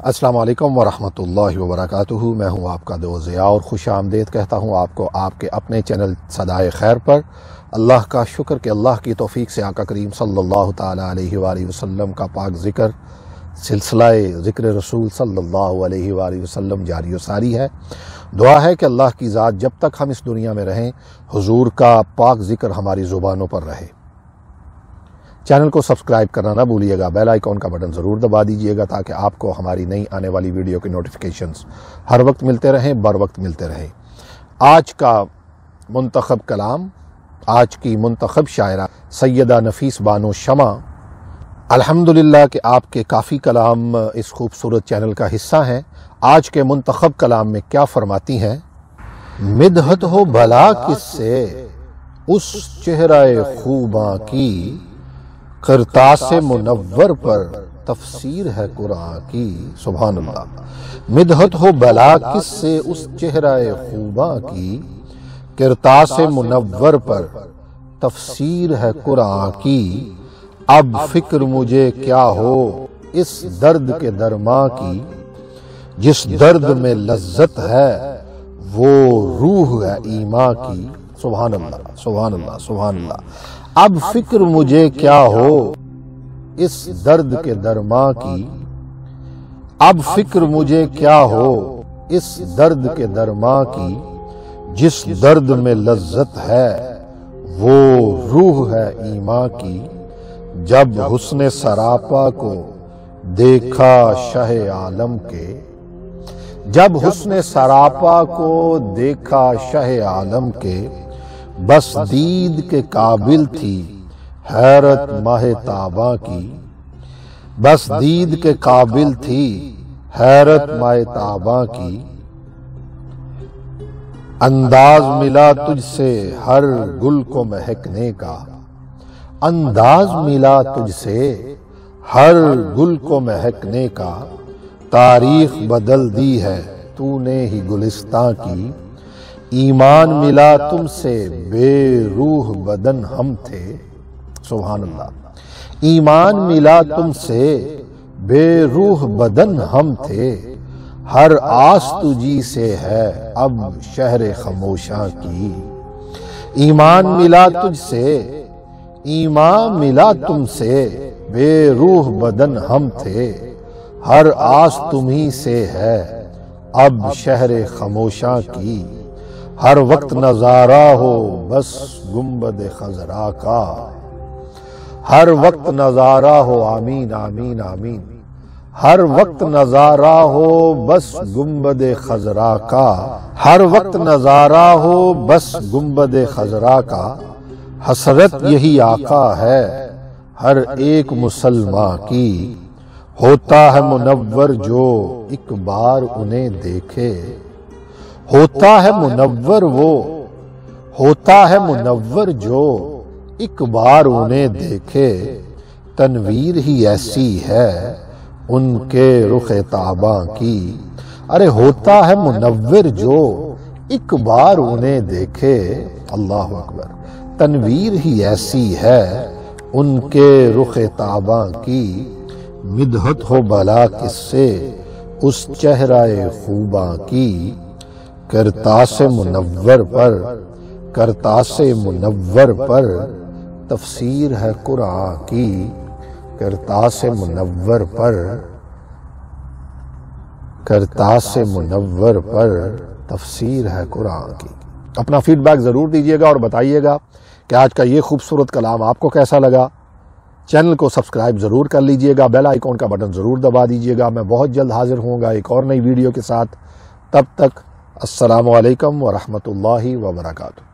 السلام علیکم ورحمۃ اللہ وبرکاتہ۔ میں ہوں آپ کا دوست ضیاء اور خوش آمدید کہتا ہوں آپ کو آپ کے اپنے چینل صدائے خیر پر۔ اللہ کا شکر کہ اللہ کی توفیق سے آقا کریم صلی اللہ تعالیٰ علیہ وآلہ وسلم کا پاک ذکر، سلسلہ ذکر رسول صلی اللہ علیہ وآلہ وسلم جاری و ساری ہے۔ دعا ہے کہ اللہ کی ذات جب تک ہم اس دنیا میں رہیں حضور کا پاک ذکر ہماری زبانوں پر رہے۔ چینل کو سبسکرائب کرنا نہ بھولیے گا، بیل آئیکن کا بٹن ضرور دبا دیجیے گا تاکہ آپ کو ہماری نئی آنے والی ویڈیو کی نوٹیفیکیشنز ہر وقت ملتے رہیں، بر وقت ملتے رہیں۔ آج کا منتخب کلام، آج کی منتخب شاعرہ سیدہ نفیس بانو شمع، الحمدللہ کہ آپ کے کافی کلام اس خوبصورت چینل کا حصہ ہیں۔ آج کے منتخب کلام میں کیا فرماتی ہیں؟ مدحت ہو بھلا کس سے اس چہرہ خوباں کی، کرتاس منور پر تفسیر ہے قرآن کی۔ سبحان اللہ۔ مدحت ہو بھلا کس سے اس چہرہ خوباں کی، کرتاس منور پر تفسیر ہے قرآن کی۔ اب فکر مجھے کیا ہو اس درد کے درماں کی، جس درد میں لذت ہے وہ روح ہے ایمان کی۔ سبحان اللہ، سبحان اللہ، سبحان اللہ۔ اب فکر مجھے کیا ہو اس درد کے درماں کی، اب فکر مجھے کیا ہو اس درد کے درماں کی، جس درد میں لذت ہے وہ روح ہے ایمان کی۔ جب حسن سراپا کو دیکھا شاہ عالم کے، جب حسن سراپا کو دیکھا شاہ عالم کے، بس دید کے قابل تھی حیرت ماہ تاباں کی، بس دید کے قابل تھی حیرت ماہ تاباں کی۔ انداز ملا تجھ سے ہر گل کو مہکنے کا، انداز ملا تجھ سے ہر گل کو مہکنے کا، تاریخ بدل دی ہے تو نے ہی گلستاں کی۔ ایمان ملا تم سے بے روح بدن ہم تھے۔ سبحان اللہ۔ ایمان ملا تم سے بے روح بدن ہم تھے، ہر آس تجھی سے ہے اب شہر خاموشاں کی۔ ایمان ملا تجھ سے، ایمان ملا تم سے بے روح بدن ہم تھے، ہر آس تمہیں سے ہے اب شہر خاموشاں کی۔ ہر وقت نظارہ ہو بس گنبد خضرا کا، ہر وقت نظارہ ہو، آمین آمین آمین، ہر وقت نظارہ ہو بس گنبد خضرا کا، ہر وقت نظارہ ہو بس گنبد خضرا کا۔ حسرت یہی آقا ہے ہر ایک مسلمان کی، ہوتا ہے منور جو ایک بار انہیں دیکھے، ہوتا ہے منور وہ، ہوتا ہے منور جو ایک بار انہیں دیکھے۔ تنویر ہی ایسی ہے ان کے رخ تاباں کی، ارے ہوتا ہے منور جو ایک بار انہیں دیکھے۔ اللہ اکبر۔ تنویر ہی ایسی ہے ان کے رخ تاباں کی، مدحت ہو بھلا کس سے اس چہرہ خوباں کی، کرتاس منور پر، کرتاس منور پر تفسیر ہے قرآن کی، کرتاس منور پر، کرتاس منور پر تفسیر ہے قرآن کی۔ اپنا فیڈ بیک ضرور دیجیے گا اور بتائیے گا کہ آج کا یہ خوبصورت کلام آپ کو کیسا لگا۔ چینل کو سبسکرائب ضرور کر لیجیے گا، بیل آئیکن کا بٹن ضرور دبا دیجیے گا۔ میں بہت جلد حاضر ہوں گا ایک اور نئی ویڈیو کے ساتھ۔ تب تک السلام علیکم ورحمۃ اللہ وبرکاتہ۔